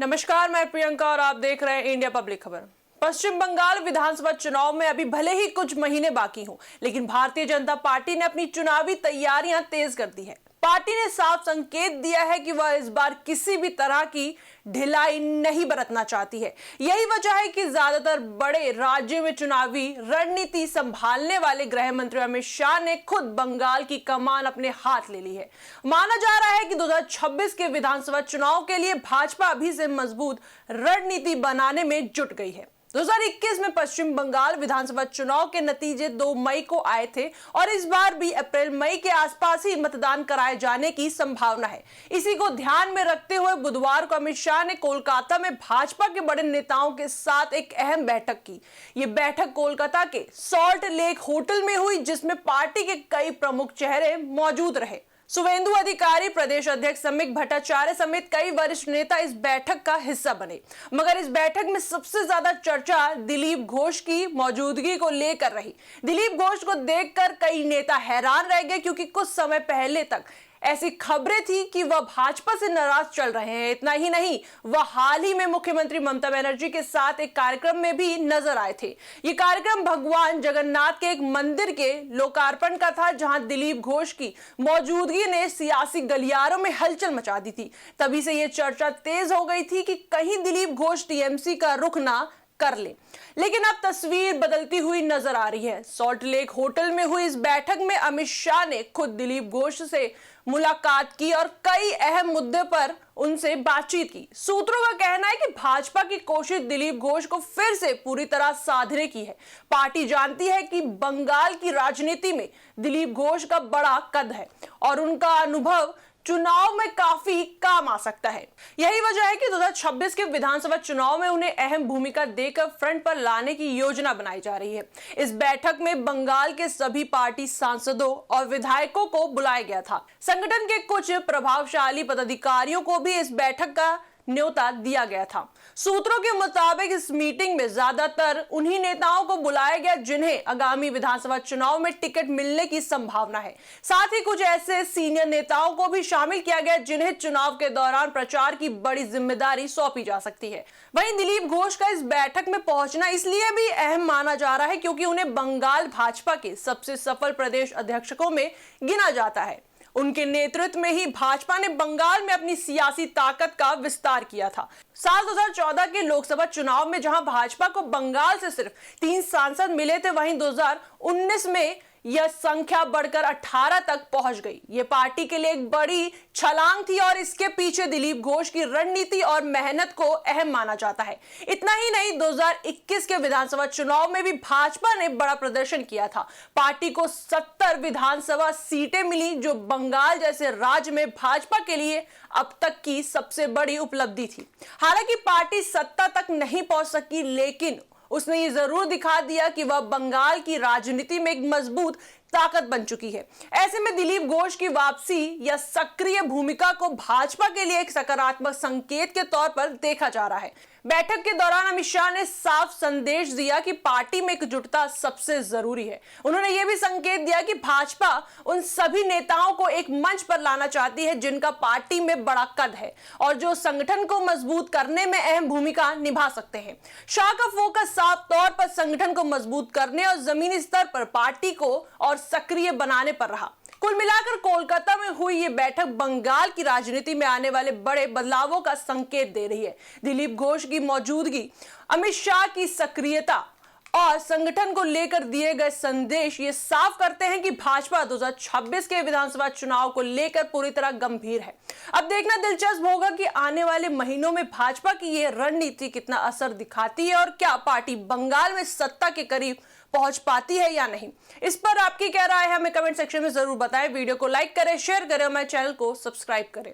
नमस्कार, मैं प्रियंका और आप देख रहे हैं इंडिया पब्लिक खबर। पश्चिम बंगाल विधानसभा चुनाव में अभी भले ही कुछ महीने बाकी हों, लेकिन भारतीय जनता पार्टी ने अपनी चुनावी तैयारियां तेज कर दी है। पार्टी ने साफ संकेत दिया है कि वह इस बार किसी भी तरह की ढिलाई नहीं बरतना चाहती है। यही वजह है कि ज्यादातर बड़े राज्यों में चुनावी रणनीति संभालने वाले गृह मंत्री अमित शाह ने खुद बंगाल की कमान अपने हाथ ले ली है। माना जा रहा है कि 2026 के विधानसभा चुनाव के लिए भाजपा अभी से मजबूत रणनीति बनाने में जुट गई है। 2021 में पश्चिम बंगाल विधानसभा चुनाव के नतीजे 2 मई को आए थे और इस बार भी अप्रैल मई के आसपास ही मतदान कराए जाने की संभावना है। इसी को ध्यान में रखते हुए बुधवार को अमित शाह ने कोलकाता में भाजपा के बड़े नेताओं के साथ एक अहम बैठक की। ये बैठक कोलकाता के सॉल्ट लेक होटल में हुई, जिसमें पार्टी के कई प्रमुख चेहरे मौजूद रहे। शुभेंदु अधिकारी, प्रदेश अध्यक्ष समीक भट्टाचार्य समेत कई वरिष्ठ नेता इस बैठक का हिस्सा बने। मगर इस बैठक में सबसे ज्यादा चर्चा दिलीप घोष की मौजूदगी को लेकर रही। दिलीप घोष को देखकर कई नेता हैरान रह गए, क्योंकि कुछ समय पहले तक ऐसी खबरें थी कि वह भाजपा से नाराज चल रहे हैं। इतना ही नहीं, वह हाल ही में मुख्यमंत्री ममता बनर्जी के साथ एक कार्यक्रम में भी नजर आए थे। ये कार्यक्रम भगवान जगन्नाथ के एक मंदिर के लोकार्पण का था, जहां दिलीप घोष की मौजूदगी ने सियासी गलियारों में हलचल मचा दी थी। तभी से यह चर्चा तेज हो गई थी कि कहीं दिलीप घोष टीएमसी का रुख ना कर ले। लेकिन अब तस्वीर बदलती हुई नजर आ रही है। सॉल्ट लेक होटल में हुई इस बैठक में अमित शाह ने खुद दिलीप घोष से मुलाकात की और कई अहम मुद्दे पर उनसे बातचीत की। सूत्रों का कहना है कि भाजपा की कोशिश दिलीप घोष को फिर से पूरी तरह साधने की है। पार्टी जानती है कि बंगाल की राजनीति में दिलीप घोष का बड़ा कद है और उनका अनुभव चुनाव में काफी काम आ सकता है। यही वजह है कि 2026 के विधानसभा चुनाव में उन्हें अहम भूमिका देकर फ्रंट पर लाने की योजना बनाई जा रही है। इस बैठक में बंगाल के सभी पार्टी सांसदों और विधायकों को बुलाया गया था। संगठन के कुछ प्रभावशाली पदाधिकारियों को भी इस बैठक का न्योता दिया गया था। सूत्रों के मुताबिक इस मीटिंग में ज्यादातर उन्हीं नेताओं को बुलाया गया जिन्हें आगामी विधानसभा चुनाव में टिकट मिलने की संभावना है। साथ ही कुछ ऐसे सीनियर नेताओं को भी शामिल किया गया जिन्हें चुनाव के दौरान प्रचार की बड़ी जिम्मेदारी सौंपी जा सकती है। वहीं दिलीप घोष का इस बैठक में पहुंचना इसलिए भी अहम माना जा रहा है क्योंकि उन्हें बंगाल भाजपा के सबसे सफल प्रदेश अध्यक्षों में गिना जाता है। उनके नेतृत्व में ही भाजपा ने बंगाल में अपनी सियासी ताकत का विस्तार किया था। साल 2014 के लोकसभा चुनाव में जहां भाजपा को बंगाल से सिर्फ 3 सांसद मिले थे, वहीं 2019 में यह संख्या बढ़कर 18 तक पहुंच गई। यह पार्टी के लिए एक बड़ी छलांग थी और इसके पीछे दिलीप घोष की रणनीति और मेहनत को अहम माना जाता है। इतना ही नहीं, 2021 के विधानसभा चुनाव में भी भाजपा ने बड़ा प्रदर्शन किया था। पार्टी को 70 विधानसभा सीटें मिली, जो बंगाल जैसे राज्य में भाजपा के लिए अब तक की सबसे बड़ी उपलब्धि थी। हालांकि पार्टी सत्ता तक नहीं पहुंच सकी, लेकिन उसने ये जरूर दिखा दिया कि वह बंगाल की राजनीति में एक मजबूत ताकत बन चुकी है। ऐसे में दिलीप घोष की वापसी या सक्रिय भूमिका को भाजपा के लिए एक सकारात्मक संकेत के तौर पर देखा जा रहा है। बैठक के दौरान अमित शाह ने साफ संदेश दिया कि पार्टी में एकजुटता सबसे जरूरी है। उन्होंने यह भी संकेत दिया कि भाजपा उन सभी नेताओं को एक मंच पर लाना चाहती है जिनका पार्टी में बड़ा कद है और जो संगठन को मजबूत करने में अहम भूमिका निभा सकते हैं। शाह का फोकस साफ तौर पर संगठन को मजबूत करने और जमीनी स्तर पर पार्टी को और सक्रिय बनाने पर रहा। कुल मिलाकर कोलकाता में हुई ये बैठक बंगाल की राजनीति में आने वाले बड़े बदलावों का संकेत दे रही है। दिलीप घोष की मौजूदगी, अमित शाह की सक्रियता और संगठन को लेकर दिए गए संदेश ये साफ करते हैं कि भाजपा 2026 के विधानसभा चुनाव को लेकर पूरी तरह गंभीर है। अब देखना दिलचस्प होगा कि आने वाले महीनों में भाजपा की ये रणनीति कितना असर दिखाती है और क्या पार्टी बंगाल में सत्ता के करीब पहुंच पाती है या नहीं। इस पर आपकी क्या राय है, हमें कमेंट सेक्शन में जरूर बताएं। वीडियो को लाइक करें, शेयर करें और मेरे चैनल को सब्सक्राइब करें।